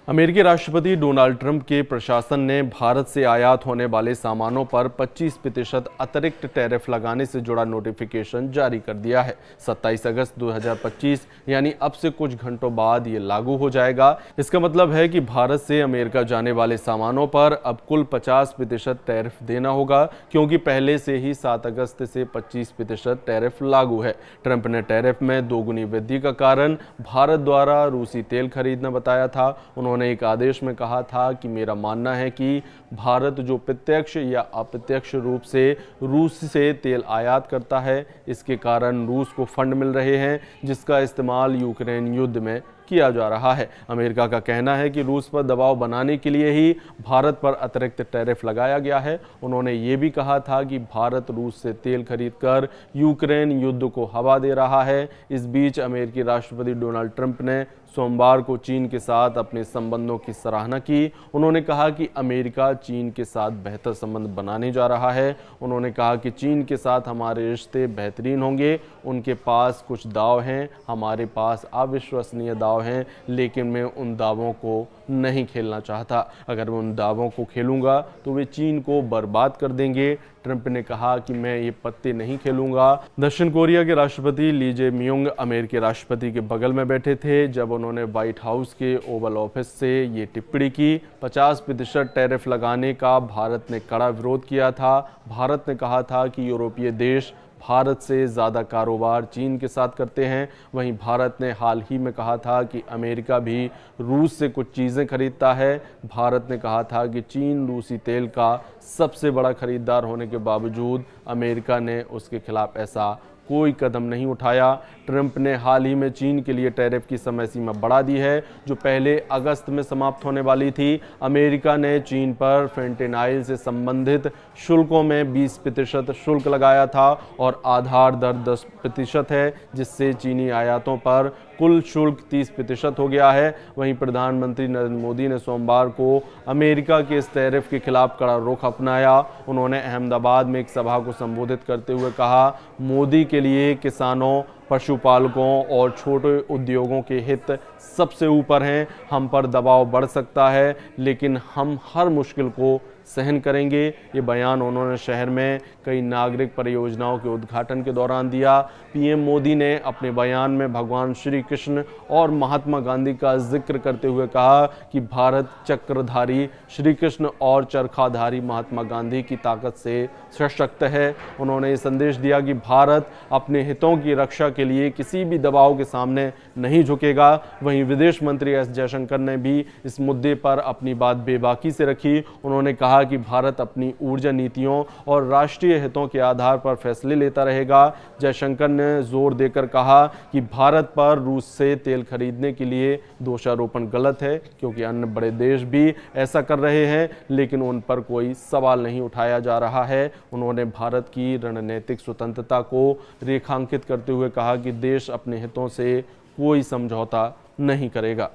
अमेरिकी राष्ट्रपति Donald Trump के प्रशासन ने भारत से आयात होने वाले सामानों पर 25% अतिरिक्त टैरिफ लगाने से जुड़ा नोटिफिकेशन जारी कर दिया है। 27 अगस्त 2025 यानी अब से कुछ घंटों बाद ये लागू हो जाएगा। इसका मतलब है कि भारत से अमेरिका जाने वाले सामानों पर अब कुल 50% टैरिफ देना होगा, क्योंकि पहले से ही 7 अगस्त से 25% टैरिफ लागू है। ट्रंप ने टैरिफ में दोगुनी वृद्धि का कारण भारत द्वारा रूसी तेल खरीदना बताया था। उन्होंने एक आदेश में कहा था कि मेरा मानना है कि भारत जो प्रत्यक्ष या अप्रत्यक्ष रूप से रूस से तेल आयात करता है, इसके कारण रूस को फंड मिल रहे हैं, जिसका इस्तेमाल यूक्रेन युद्ध में किया जा रहा है। अमेरिका का कहना है कि रूस पर दबाव बनाने के लिए ही भारत पर अतिरिक्त टैरिफ लगाया गया है। उन्होंने ये भी कहा था कि भारत रूस से तेल खरीदकर यूक्रेन युद्ध को हवा दे रहा है। इस बीच अमेरिकी राष्ट्रपति डोनाल्ड ट्रंप ने सोमवार को चीन के साथ अपने संबंधों की सराहना की। उन्होंने कहा कि अमेरिका चीन के साथ बेहतर संबंध बनाने जा रहा है। उन्होंने कहा कि चीन के साथ हमारे रिश्ते बेहतरीन होंगे। उनके पास कुछ दाव हैं, हमारे पास अविश्वसनीय दाव हैं, लेकिन मैं उन दावों को नहीं खेलना चाहता। अगर मैं उन दावों को खेलूंगा तो वे चीन को बर्बाद कर देंगे। ट्रंप ने कहा कि मैं ये पत्ते नहीं खेलूंगा। दक्षिण कोरिया के राष्ट्रपति ली जे म्यूंग अमेरिकी राष्ट्रपति के बगल में बैठे थे जब उन्होंने व्हाइट हाउस के ओवल ऑफिस से ये टिप्पणी की। 50% टैरिफ लगाने का भारत ने कड़ा विरोध किया था। भारत ने कहा था कि यूरोपीय देश भारत से ज़्यादा कारोबार चीन के साथ करते हैं। वहीं भारत ने हाल ही में कहा था कि अमेरिका भी रूस से कुछ चीज़ें खरीदता है। भारत ने कहा था कि चीन रूसी तेल का सबसे बड़ा खरीदार होने के बावजूद अमेरिका ने उसके खिलाफ ऐसा कोई कदम नहीं उठाया। ट्रंप ने हाल ही में चीन के लिए टैरिफ की समय सीमा बढ़ा दी है, जो पहले अगस्त में समाप्त होने वाली थी। अमेरिका ने चीन पर फेंटेनाइल से संबंधित शुल्कों में 20% शुल्क लगाया था और आधार दर 10% है, जिससे चीनी आयातों पर कुल शुल्क 30% हो गया है। वहीं प्रधानमंत्री नरेंद्र मोदी ने सोमवार को अमेरिका के इस टैरिफ के खिलाफ कड़ा रुख अपनाया। उन्होंने अहमदाबाद में एक सभा को संबोधित करते हुए कहा, मोदी के लिए किसानों, पशुपालकों और छोटे उद्योगों के हित सबसे ऊपर हैं। हम पर दबाव बढ़ सकता है, लेकिन हम हर मुश्किल को सहन करेंगे। ये बयान उन्होंने शहर में कई नागरिक परियोजनाओं के उद्घाटन के दौरान दिया। पीएम मोदी ने अपने बयान में भगवान श्री कृष्ण और महात्मा गांधी का जिक्र करते हुए कहा कि भारत चक्रधारी श्री कृष्ण और चरखाधारी महात्मा गांधी की ताकत से सशक्त है। उन्होंने ये संदेश दिया कि भारत अपने हितों की रक्षा के लिए किसी भी दबाव के सामने नहीं झुकेगा। वहीं विदेश मंत्री एस जयशंकर ने भी इस मुद्दे पर अपनी बात बेबाकी से रखी। उन्होंने कहा कि भारत अपनी ऊर्जा नीतियों और राष्ट्रीय हितों के आधार पर फैसले लेता रहेगा। जयशंकर ने जोर देकर कहा कि भारत पर रूस से तेल खरीदने के लिए दोषारोपण गलत है, क्योंकि अन्य बड़े देश भी ऐसा कर रहे हैं, लेकिन उन पर कोई सवाल नहीं उठाया जा रहा है। उन्होंने भारत की रणनीतिक स्वतंत्रता को रेखांकित करते हुए कहा कि देश अपने हितों से कोई समझौता नहीं करेगा।